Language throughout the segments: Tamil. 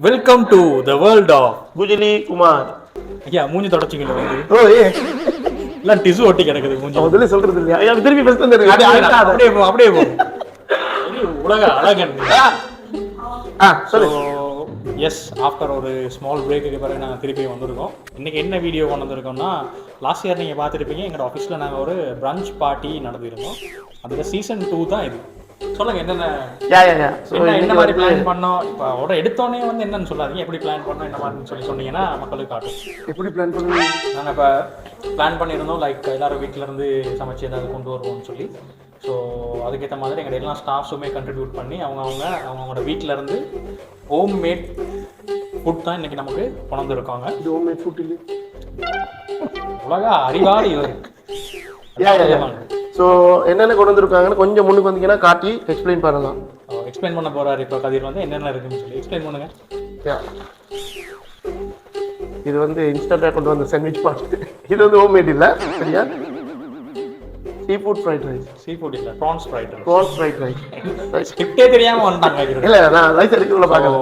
Welcome to the world of Gujili Kumar. ஐயா மூஞ்சி தொடச்சிக்கல வந்து ஓ ஏ எல்லாம் டிசு ஒட்டி கிடக்குது மூஞ்சி. முதல்ல சொல்றது இல்லையா? ஐயா திருப்பி ஃபர்ஸ்ட் வந்து அப்படியே போ அப்படியே போ. உலக அழகன். சொல்லு. எஸ் ஆஃப்டர் ஒரு ஸ்மால் பிரேக்குக்கு பிறகு நாங்கள் திருப்பி வந்திருக்கோம். இன்றைக்கி என்ன வீடியோ கொண்டு வந்திருக்கோம்னா, லாஸ்ட் இயர் நீங்கள் பார்த்துருப்பீங்க எங்களோட ஆஃபீஸில் நாங்கள் ஒரு பிரஞ்ச் பார்ட்டி நடந்திருந்தோம். அதுக்கு சீசன் 2 தான் இது. சொல்லுங்கள் என்னென்ன என்ன மாதிரி பிளான் பண்ணோம். இப்போ அவரோட எடுத்தோடனே வந்து என்னன்னு சொல்லாதீங்க, எப்படி பிளான் பண்ணோம் என்ன மாதிரின்னு சொன்னீங்கன்னா மக்களுக்கு காட்டும். எப்படி பிளான் பண்ணுவீங்க? நாங்கள் இப்போ பிளான் பண்ணியிருந்தோம் லைக் எல்லோரும் வீட்டிலேருந்து சமைச்சு ஏதாவது கொண்டு வருவோம்னு சொல்லி. ஸோ அதுக்கேற்ற மாதிரி எங்கள் எல்லா ஸ்டாஃப்ஸுமே கண்ட்ரிபியூட் பண்ணி அவங்களோட வீட்டிலேருந்து ஹோம் மேட் ஃபுட் தான் இன்றைக்கி நமக்கு கொண்டிருக்காங்க. இது ஹோம் மேட் ஃபுட் இல்லை, உலக அறிவாளி இவர். ஸோ என்னென்ன கொண்டு வந்திருக்காங்கன்னு கொஞ்சம் முன்னுக்கு வந்தீங்கன்னா காட்டி எக்ஸ்பிளைன் பண்ணலாம். எக்ஸ்பிளைன் பண்ண போகிறாரு இப்போ கதிர் வந்து என்னென்ன இருக்குன்னு சொல்லி எக்ஸ்பிளைன் பண்ணுங்க. இது வந்து இன்ஸ்டண்ட்டாக கொண்டு வந்த சாண்ட்விச் பார்ட். இது வந்து ஹோம் மேட் இல்லை, சரியா? Seafood fried rice. சீஃபுட் இல்ல, prawns fried rice. Prawns fried rice. ஸ்கிரிப்டே தெரியாம வந்தாங்க. இல்ல நான் ரைஸ் எடுக்கல பார்க்கல.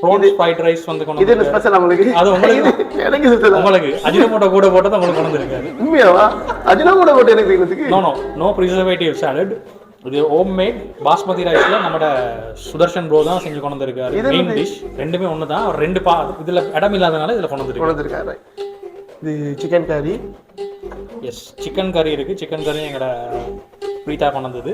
ப்ரான்ஸ் ஃப்ரைட் ரைஸ் வந்து கொண்டு இது ஸ்பெஷல் உங்களுக்கு. அது உங்களுக்கு எனக்கு ஸ்பெஷல். உங்களுக்கு அஜினோமோட்டோ கூட போட்டத உங்களுக்கு கொண்டு வந்திருக்காரு. உண்மையாவா? அஜினோமோட்டோ போட்டு எனக்கு தெரியுதுக்கு. No preservative salad. இது ஹோம் மேட் பாஸ்மதி ரைஸ்ல நம்மட சுதர்ஷன் ப்ரோ தான் செஞ்சு கொண்டு வந்திருக்காரு. மெயின் டிஷ் ரெண்டுமே ஒன்று தான். அவர் ரெண்டு இதுல இடம் இல்லாதனால இதுல கொண்டு வந்திருக்காரு. இது சிக்கன் கறி. எஸ் சிக்கன் கறி இருக்குது. சிக்கன் கறி எங்களோட ப்ரீத்தா கொண்டு வந்தது.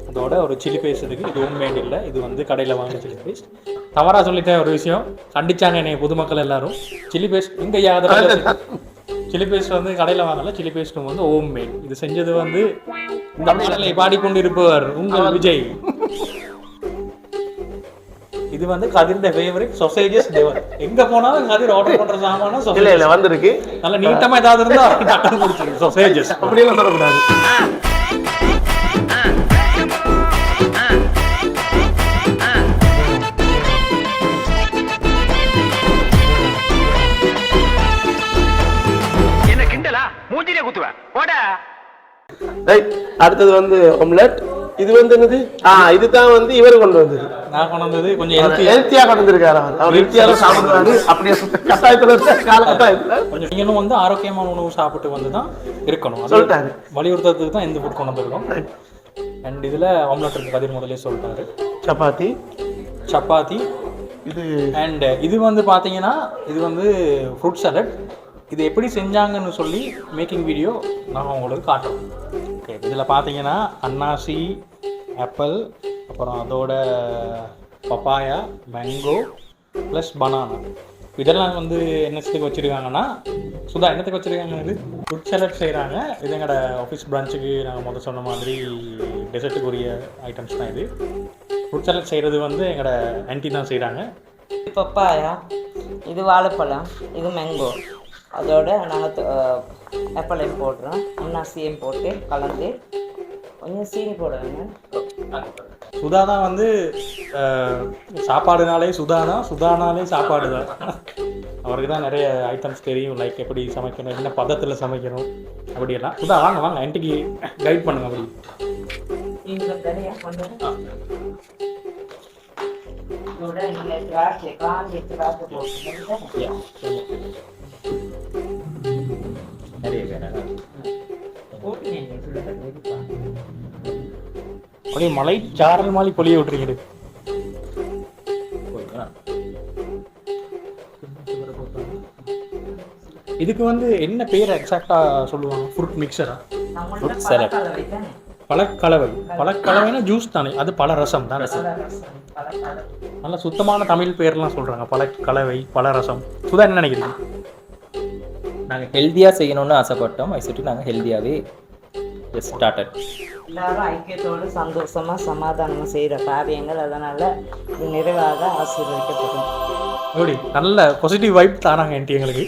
அதோட ஒரு சில்லி பேஸ்ட் இருக்குது. இது ஹோம் மேட் இல்லை, இது வந்து கடையில் வாங்கின சில்லி பேஸ்ட். தவறாக சொல்லிட்டேன் ஒரு விஷயம், கண்டிச்சாங்க என்னை பொதுமக்கள் எல்லாரும். சில்லி பேஸ்ட் இங்கே சில்லி பேஸ்ட் வந்து கடையில் வாங்கல, சில்லி பேஸ்ட்டும் வந்து ஹோம் மேட். இது செஞ்சது வந்து இந்த பாடலை பாடிக்கொண்டிருப்பவர் உங்கள் விஜய். இது வந்து கதிர்ட ஃபேவரட் சொசேஜஸ் டெவர். எங்க போனாலும் கதிர் ஆர்டர் பண்ற சாமான இல்ல இல்ல வந்திருக்கு. நல்ல நீட்டமா ஏதாவது இருந்தா டக்குனு குடிச்சிரு சொசேஜஸ். அப்படியே சொல்ல கூடாது. என்ன கிண்டலா? மூஞ்சிலே குத்துவ போடா. ரைட், அடுத்தது வந்து ஆம்லெட். இது வந்து என்னது? இதுதான் வந்து இவர் கொண்டு வந்தது. நான் கொண்டு வந்தது கொஞ்சம் ஹெல்த்தியா கொண்டு வந்திருக்காரு. அவர் ஹெல்த்தியாக சாப்பிடுவாரு. அப்படியே கட்டாயத்துல கொஞ்சம் நீங்களும் வந்து ஆரோக்கியமான உணவு சாப்பிட்டு வந்து தான் இருக்கணும் சொல்லிட்டாரு. வலியுறுத்துறதுக்கு தான் இந்த ஃபுட் கொண்டு வந்திருக்கோம். அண்ட் இதுல ஆம்லெட் இருக்கு, கதிர் முதலே சொல்லிட்டாரு. சப்பாத்தி இது. அண்ட் இது வந்து பாத்தீங்கன்னா இது வந்து ஃப்ரூட் சாலட். இது எப்படி செஞ்சாங்கன்னு சொல்லி மேக்கிங் வீடியோ நான் உங்களுக்கு காட்டுறோம். ஓகே, இதில் பார்த்தீங்கன்னா அன்னாசி, ஆப்பிள், அப்புறம் அதோட பப்பாயா, மேங்கோ ப்ளஸ் பனானா இதெல்லாம் வந்து என்னத்துக்கு வச்சுருக்காங்கன்னா, சுதா என்னத்துக்கு வச்சுருக்காங்க? இது ஃப்ரூட் சாலட் செய்கிறாங்க. இது எங்களோட ஆஃபீஸ் பிரான்ச்சுக்கு நாங்கள் சொன்ன மாதிரி டெசர்ட்டுக்குரிய ஐட்டம்ஸ் தான் இது. ஃப்ரூட் சாலட் செய்கிறது வந்து எங்களோட ஆன்ட்டி தான் செய்கிறாங்க. பப்பாயா, இது வாழைப்பழம், இது மேங்கோ. அதோட நாங்கள் ஆப்பிளையும் போடுறோம், அன்னாசியும் போட்டு கலந்து கொஞ்சம் சீனி போடுறாங்க. சுதா தான் வந்து சாப்பாடுனாலே சுதானாலே சாப்பாடு தான். அவருக்கு தான் நிறைய ஐட்டம்ஸ் தெரியும், லைக் எப்படி சமைக்கணும், என்ன பதத்தில் சமைக்கணும் அப்படியெல்லாம். சுதா வாங்க வாங்க ஆன்ட்டிக்கு கைட் பண்ணுங்க. அப்படி அப்படியே மலை சாரல் மாதிரி பொழிய விட்டுறீங்க. இதுக்கு வந்து என்ன பேர் எக்ஸாக்டா சொல்லுவாங்க? ஃப்ரூட் மிக்சரா? Fruit salad. பழக்கலவைனா ஜூஸ் தானே, அது பல ரசம் தான். நல்ல சுத்தமான தமிழ் பேர்லாம் சொல்றாங்க, பழக்கலவை, பழரசம். சுதா என்ன நினைக்கிறீங்க? நாங்கள் ஹெல்த்தியாக செய்யணும்னு ஆசைப்பட்டோம். அதை சுற்றி நாங்கள் ஹெல்த்தியாகவே ஸ்டார்டட். எல்லாரும் ஐக்கியத்தோடு சந்தோஷமாக சமாதானமாக செய்கிற காரியங்கள், அதனால் இது நிறைவாக ஆசீர்வதிக்கப்படும். எப்படி நல்ல பாசிட்டிவ் வைப் தானாங்க ஆன்ட்டி எங்களுக்கு.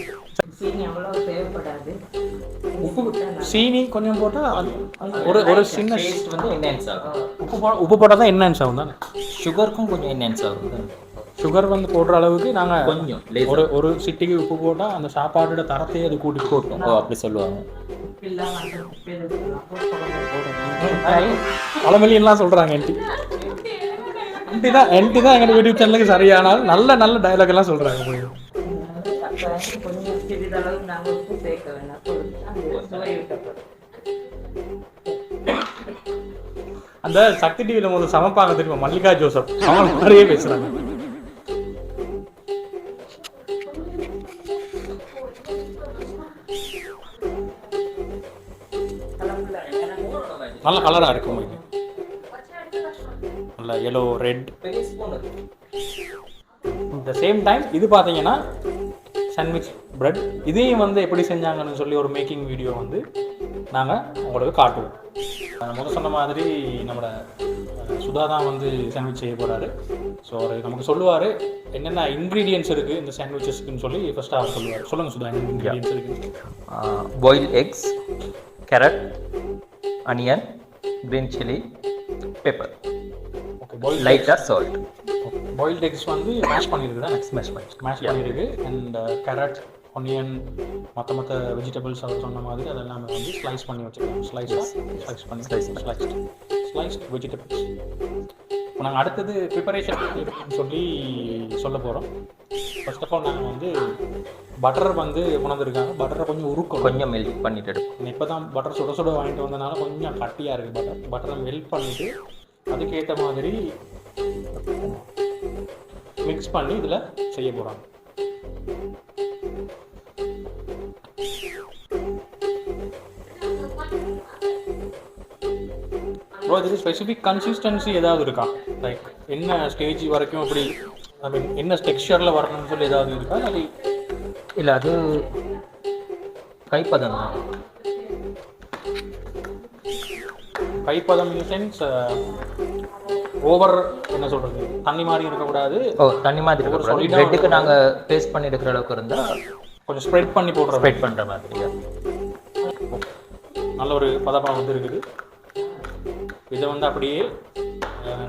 சீனி அவ்வளோ தேவைப்படாது. சீனி கொஞ்சம் போட்டால் ஒரு சின்ன வந்து என்ஹான்ஸ் ஆகும். உப்பு போட்டால் தான் என்ஹான்ஸ் ஆகும் தானே. சுகருக்கும் கொஞ்சம் என்ஹான்ஸ் ஆகும். சுகர் வந்து போடுற அளவுக்கு நாங்கள் கொஞ்சம் ஒரு சிட்டிக்கு உப்பு போட்டால் அந்த சாப்பாடோட தரத்தையே அது கூட்டி போட்டோம். அப்படி சொல்லுவாங்க. பழமொழியெல்லாம் சொல்கிறாங்க ஆன்ட்டி. என்டி தான் எங்கள் யூடியூப் சேனலுக்கு சரியானால் நல்ல நல்ல டயலாக் எல்லாம் சொல்கிறாங்க. கொஞ்சம் சிறிதளவு நாங்கள் உப்பு சேர்க்க வேணாம், அந்த சுவை ஊட்டப்படும். அந்த சக்தி டிவியில் முதல்ல சமைப்பாங்க தெரியுமா, மல்லிகா ஜோசப், அவங்க மாதிரியே பேசுகிறாங்க. நல்ல கலராக இருக்கும் இது, நல்ல எல்லோ ரெட். இந்த சேம் டைம் இது பார்த்தீங்கன்னா சாண்ட்விச் பிரெட், இதையும் வந்து எப்படி செஞ்சாங்கன்னு சொல்லி ஒரு மேக்கிங் வீடியோ வந்து நாங்கள் உங்களுக்கு காட்டுவோம். முதல் சொன்ன மாதிரி நம்மளோட சுதா தான் வந்து சாண்ட்விச் செய்ய போகிறாரு. ஸோ அவர் நமக்கு சொல்லுவார் என்னென்ன இன்க்ரீடியன்ஸ் இருக்குது இந்த சாண்ட்விச்சஸ்க்குன்னு சொல்லி ஃபஸ்ட்டாக அவர் சொல்லுவார். சொல்லுங்கள் சுதா, என்னென்ன இன்க்ரீடியன்ஸ் இருக்குது? Boil X, carrot, onion, green chilli, pepper, okay. Boil லைட்டாக சால்ட். பாயில்டு எக்ஸ் வந்து மேஷ் பண்ணியிருக்கு தான், மேஷ் பண்ணியிருக்கு. அண்ட் கேரட், ஆனியன், மற்ற வெஜிடபிள்ஸ் அவர் சொன்ன மாதிரி அதெல்லாமே வந்து ஸ்லைஸ் பண்ணி வச்சுருக்கோம். Sliced vegetables. இப்போ நாங்கள் அடுத்தது ப்ரிப்பரேஷன் எப்படின்னு சொல்லி சொல்ல போகிறோம். ஃபர்ஸ்ட் ஆஃப் ஆல் நாங்கள் வந்து பட்டர் வந்து கொண்டாந்துருக்காங்க. பட்டரை கொஞ்சம் மெல்ட் பண்ணிட்டு எடுப்போம். இப்போ தான் பட்டர் சுட சுட வாங்கிட்டு வந்தனால கொஞ்சம் கட்டியாக இருக்குது. பட்டரை மெல்ட் பண்ணிவிட்டு அதுக்கேற்ற மாதிரி மிக்ஸ் பண்ணி இதில் செய்ய போகிறாங்க. ப்ரோ, இது ஸ்பெசிஃபிக் கன்சிஸ்டன்சி ஏதாவது இருக்கா? லைக் என்ன ஸ்டேஜ் வரைக்கும் அப்படி, ஐ மீன் என்ன டெக்ஸ்சரில் வரணும்னு சொல்லி ஏதாவது இருக்கா? அது இல்லை, அது கைப்பதம் தான். கைப்பதம் இன் சென்ஸ் ஓவர் என்ன சொல்கிறது, தண்ணி மாதிரி இருக்கக்கூடாது. தண்ணி மாதிரி இருக்கக்கூடாது. பிரெட்டுக்கு நாங்கள் பேஸ்ட் பண்ணி எடுக்கிற அளவுக்கு இருந்தால் கொஞ்சம் ஸ்ப்ரெட் பண்ணி ஸ்ப்ரெட் பண்ணுற மாதிரி. நல்ல ஒரு பதமாக வந்து இருக்குது. இதை வந்து அப்படியே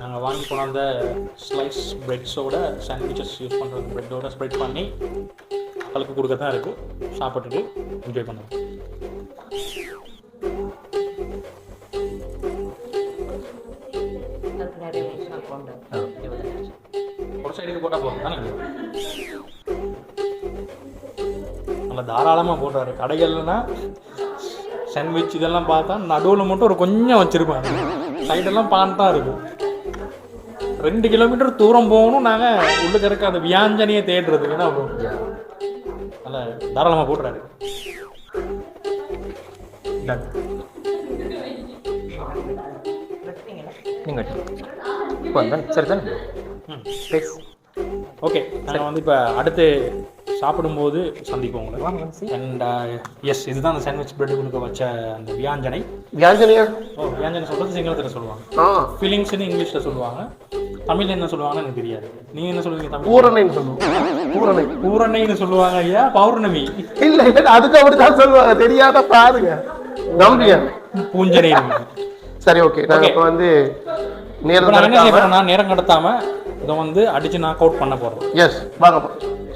நாங்கள் வாங்கி கொண்டாந்த ஸ்லைஸ் பிரெட்ஸோட சாண்ட்விச்சஸ் யூஸ் பண்ணுறது பிரெட்டோட ஸ்ப்ரெட் பண்ணி மக்களுக்கு கொடுக்க தான் இருக்குது. சாப்பிட்டுட்டு என்ஜாய் பண்ணுவோம். ஒரு சைடுக்கு போட்டால் போதும் தானே. நல்லா தாராளமாக போடுறாரு. கடைகள்னா சாண்ட்விச் இதெல்லாம் பார்த்தா நடுவில் மட்டும் ஒரு கொஞ்சம் வச்சுருப்பாங்க, சைடெல்லாம் பான் தான் இருக்கும். 2 கிலோமீட்டர் தூரம் போகணும் நாங்கள் உள்ளுக்கு இருக்க அந்த வியாஞ்சனையை தேடுறதுக்கு. ஏன்னா நல்லா தாராளமாக போடுறாரு. நீங்கள் இப்போ சரி தானே. ஓகே, நாங்கள் வந்து இப்போ அடுத்து சாப்பிடும்போது சந்திப்போம் உங்களுக்கு. அண்ட் எஸ், இதுதான் அந்த சாண்ட்விச் பிரெட் கொடுக்க வச்ச அந்த வியாஞ்சனை. வியாஞ்சனையா? வியாஞ்சனை சொல்கிறது சிங்களத்தில் சொல்லுவாங்க, ஃபீலிங்ஸ்னு இங்கிலீஷில் சொல்லுவாங்க. தமிழ் என்ன சொல்லுவாங்கன்னு எனக்கு தெரியாது. நீங்கள் என்ன சொல்லுவீங்க? தமிழ் பூரணைன்னு சொல்லுவோம். பூரணைன்னு சொல்லுவாங்க. ஐயா, பௌர்ணமி இல்லை, அதுக்கு அப்படிதான் சொல்லுவாங்க. தெரியாத பாருங்க, நம்பியா பூஞ்சனை. சரி, ஓகே. நாங்கள் இப்போ வந்து நேரம் கடத்தாம இதை வந்து அடிச்சு நாக் அவுட் பண்ண போறோம். எஸ், வாங்க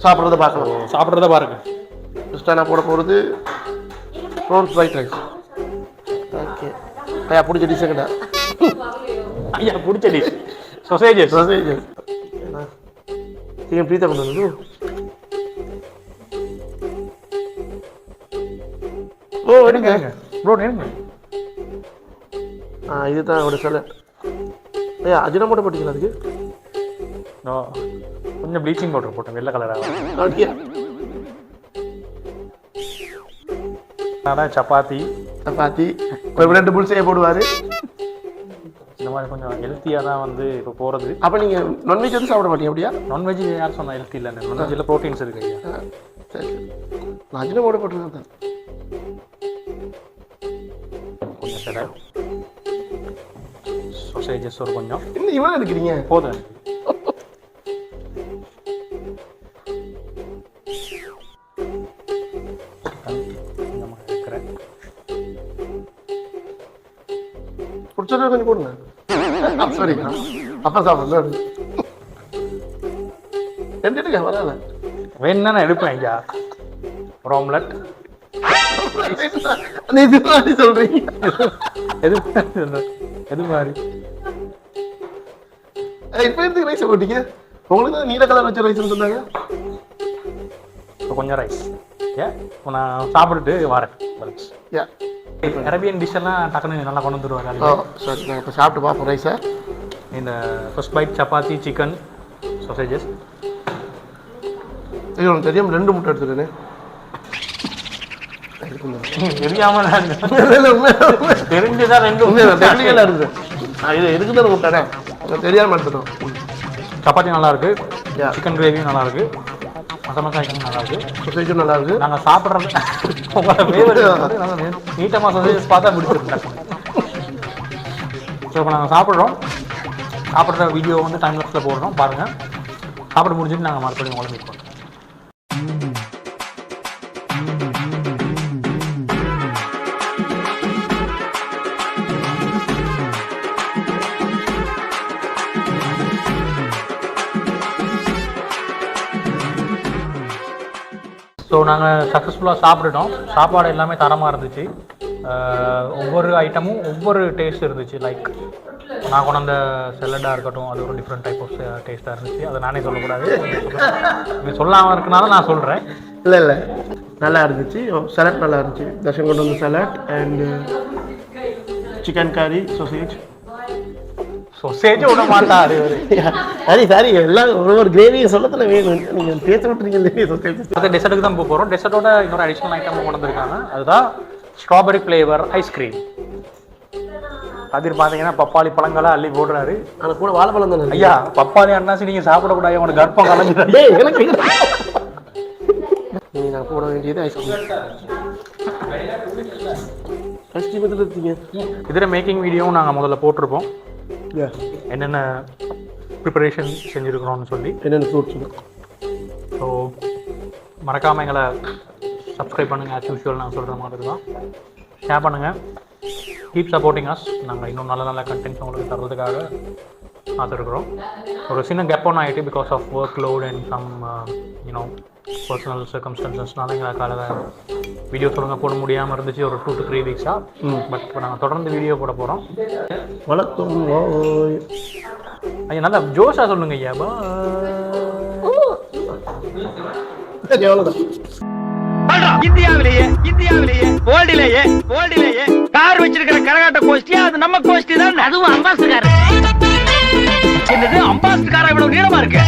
சாப்பிட்றத பார்க்கலாம். சாப்பிட்றத பாருங்க. ஃபஸ்ட்டாக நான் போட போகிறது ப்ரான்ஸ் ஃப்ரைட் ரைஸ். ஓகே ஐயா, பிடிச்ச டிஷ் கிட்ட ஐயா பிடிச்ச டிஷ் சொசேஜஸ். சிக்கன் பிரீத்தா கொண்டு வந்தது. எடுங்க ப்ரோ, எடுங்க. இதுதான் அவரோட சலட். ஐயா, அஜினமோட்டோ போட்டிங்களா அதுக்கு? கொஞ்சம் ப்ளீச்சிங் பவுடர் போட்டேன், வெள்ளை கலராக. அப்படியா? அதான் சப்பாத்தி ஒரு 2 புல் செய்ய போடுவார். இந்த மாதிரி கொஞ்சம் ஹெல்த்தியாக தான் வந்து இப்போ போகிறது. அப்போ நீங்கள் நான்வெஜ் வந்து சாப்பிட மாட்டீங்க அப்படியா? நான்வெஜ் யார் சொன்னால் ஹெல்த்தி இல்லைன்னு? நான்வெஜ்ஜில் ப்ரோட்டீன்ஸ் இருக்கு ஐயா. சரி, நான் அஜினமோட்டோ போட்டுருக்கேன் தான். கொஞ்சம் சார் சொசேஜஸ் ஒரு கொஞ்சம். இன்னும் இவ்வளோ எடுக்கிறீங்க? போதும். பிடிச்சது கொஞ்சம் போடுங்க. சரி, அப்போ சாப்பிட்றேன். 2 எடுக்க வராத. வேணும்னா நான் எடுப்பேன் ஐயா. ஒரு ஆம்லெட். இது மாதிரி சொல்றீங்க? எது மாதிரி? இப்போ எதுக்கு ரைஸ் போட்டீங்க? உங்களுக்கு தான் நீல கலர் வச்ச ரைஸ்னு சொன்னாங்க. இப்போ கொஞ்சம் ரைஸ் ஏ இப்போ நான் சாப்பிட்டுட்டு வரேன். யா அரேபியன் டிஷ் எல்லாம் டக்குன்னு நல்லா கொண்டு வந்துடுவார். ஓ சரி, நான் இப்போ சாப்பிட்டு பார்ப்போம் ரைஸை. இந்த first byte chapati, chicken, sausages. இது ஒன்று தெரியாம 2 முட்டை எடுத்துட்டேனே. தெரியாமல் தெரிஞ்சுதான் 2 டெக்னிக்கலாக இருக்குது. இது இருக்குதான் முட்டைனே, தெரியாமல் எடுத்துட்டோம். சப்பாத்தி நல்லா இருக்கு, Yeah. சிக்கன் கிரேவியும் நல்லா இருக்கு, மசாலா ஐட்டம் நல்லா இருக்கு. சொசைட்டியும் நல்லா இருக்குது. நாங்கள் சாப்பிட்றது நீட்டமாக சொசேஜஸ் பார்த்தா பிடிச்சிருக்கேன். ஸோ இப்போ நாங்கள் சாப்பிட்ற வீடியோ வந்து டைம் லாப்ஸில் போடுறோம் பாருங்கள். சாப்பிட முடிஞ்சுட்டு நாங்கள் மறுபடியும் உங்களை மீட் பண்ணுறோம். ஸோ நாங்கள் சக்ஸஸ்ஃபுல்லாக சாப்பிட்டுட்டோம். சாப்பாடு எல்லாமே தரமாக இருந்துச்சு. ஒவ்வொரு ஐட்டமும் ஒவ்வொரு டேஸ்ட் இருந்துச்சு. லைக் நான் கொண்டு அந்த செல்லடாக இருக்கட்டும், அது ஒரு டிஃப்ரெண்ட் டைப் ஆஃப் டேஸ்ட்டாக இருந்துச்சு. அதை நானே சொல்லக்கூடாது, நீங்கள் சொல்லாமல் இருக்கனால நான் சொல்கிறேன். இல்லை நல்லா இருந்துச்சு. சலாட் நல்லா இருந்துச்சு. தர்ஷன் கொண்டு வந்து சலாட் அண்ட் சிக்கன் கறி, சொசேஜ். சொசேஜ் விட மாட்டாரு. சாரி எல்லாம் ஒரு கிரேவியை சொல்லத்தில் வேணும். நீங்கள் பேச விட்டுறீங்க. சொசேஜ் அடுத்த டெசர்ட்டுக்கு தான் போக போகிறோம். டெசர்ட்டோட இன்னொரு அடிஷ்னல் ஐட்டம் கொண்டு வந்திருக்காங்க. அதுதான் ஸ்ட்ராபெரி ஃப்ளேவர் ஐஸ்கிரீம். கதிர் பார்த்தீங்கன்னா பப்பாளி பழங்களை அள்ளி போடுறாரு. ஆனால் கூட வாழைப்பழம் தானே. ஐயா பப்பாளி அண்ணாசி நீங்கள் சாப்பிடக்கூடாது, உனக்கு கர்ப்பம் கலந்து. எனக்கு நான் போட வேண்டியது ஐஸ்கிரீம். ஐஸ்கிரீம் எதில் இருக்கீங்க? இதில் மேக்கிங் வீடியோவும் நாங்கள் முதல்ல போட்டிருப்போம், என்னென்ன ப்ரிப்பரேஷன் செஞ்சுருக்கிறோம்னு சொல்லி. என்னென்ன ஃப்ரூட்ஸ். ஸோ மறக்காமல் எங்களை சப்ஸ்கிரைப் பண்ணுங்கள். ஆஸ் யூஷுவல் நான் சொல்கிற மாதிரி தான் ஷேர் பண்ணுங்கள். Keep supporting us. நாங்கள் இன்னும் நல்ல நல்ல கண்டென்ட்ஸ் உங்களுக்கு தர்றதுக்காக காத்திருக்கிறோம். ஒரு சின்ன கேப் ஒன்று ஆகிட்டு because of work load and some you know personal சர்க்கம்ஸ்டன்சஸ்னால எங்களுக்காக வீடியோ சொல்லுங்கள் போட முடியாமல் இருந்துச்சு ஒரு 2 to 3 வீக்ஸாக. பட் இப்போ நாங்கள் தொடர்ந்து வீடியோ போட போகிறோம். வணக்கம். ஐயா நல்லா ஜோஷாக சொல்லுங்க ஐயா. எவ்வளோதான் இந்தியாவிலேயே வேர்ல்டிலேயே கார் வச்சிருக்கிற கரகாட்ட கோஷ்டி அது நம்ம கோஷ்டி தான். அதுவும் அம்பாஸ்டர் கார். என்னது அம்பாஸ்டர் காரா இவ்வளவு நீளமா இருக்கு?